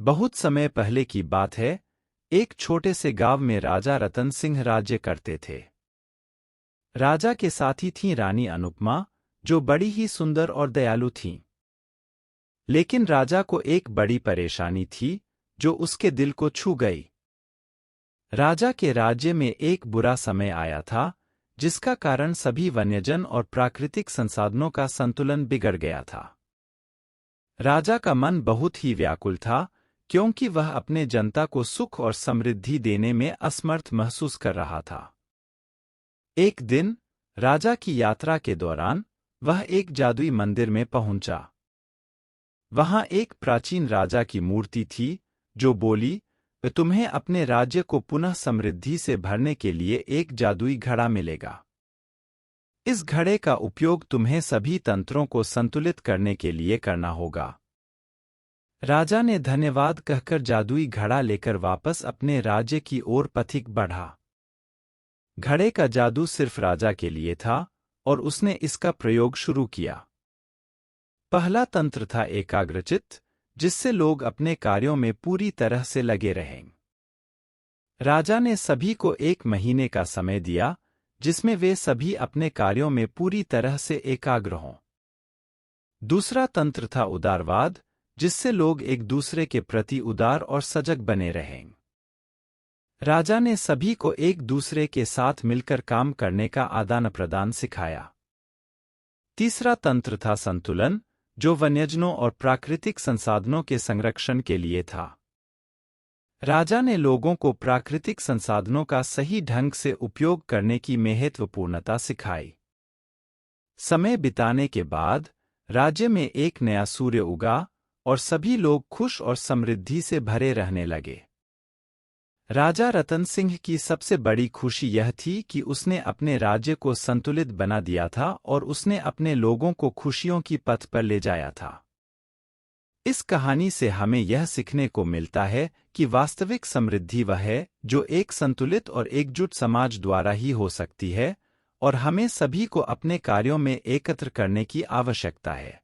बहुत समय पहले की बात है। एक छोटे से गांव में राजा रतन सिंह राज्य करते थे। राजा के साथी थीं रानी अनुपमा, जो बड़ी ही सुंदर और दयालु थीं। लेकिन राजा को एक बड़ी परेशानी थी, जो उसके दिल को छू गई। राजा के राज्य में एक बुरा समय आया था, जिसका कारण सभी वन्यजन और प्राकृतिक संसाधनों का संतुलन बिगड़ गया था। राजा का मन बहुत ही व्याकुल था, क्योंकि वह अपने जनता को सुख और समृद्धि देने में असमर्थ महसूस कर रहा था। एक दिन राजा की यात्रा के दौरान वह एक जादुई मंदिर में पहुंचा। वहां एक प्राचीन राजा की मूर्ति थी, जो बोली, तुम्हें अपने राज्य को पुनः समृद्धि से भरने के लिए एक जादुई घड़ा मिलेगा। इस घड़े का उपयोग तुम्हें सभी तंत्रों को संतुलित करने के लिए करना होगा। राजा ने धन्यवाद कहकर जादुई घड़ा लेकर वापस अपने राज्य की ओर पथिक बढ़ा। घड़े का जादू सिर्फ राजा के लिए था, और उसने इसका प्रयोग शुरू किया। पहला तंत्र था एकाग्रचित्त, जिससे लोग अपने कार्यों में पूरी तरह से लगे रहें। राजा ने सभी को 1 महीने का समय दिया, जिसमें वे सभी अपने कार्यों में पूरी तरह से एकाग्र हों। दूसरा तंत्र था उदारवाद, जिससे लोग एक दूसरे के प्रति उदार और सजग बने रहें। राजा ने सभी को एक दूसरे के साथ मिलकर काम करने का आदान प्रदान सिखाया। तीसरा तंत्र था संतुलन, जो वन्यजनों और प्राकृतिक संसाधनों के संरक्षण के लिए था। राजा ने लोगों को प्राकृतिक संसाधनों का सही ढंग से उपयोग करने की महत्वपूर्णता सिखाई। समय बिताने के बाद राज्य में एक नया सूर्य उगा, और सभी लोग खुश और समृद्धि से भरे रहने लगे। राजा रतन सिंह की सबसे बड़ी खुशी यह थी कि उसने अपने राज्य को संतुलित बना दिया था और उसने अपने लोगों को खुशियों की पथ पर ले जाया था। इस कहानी से हमें यह सीखने को मिलता है कि वास्तविक समृद्धि वह है जो एक संतुलित और एकजुट समाज द्वारा ही हो सकती है, और हमें सभी को अपने कार्यों में एकत्र करने की आवश्यकता है।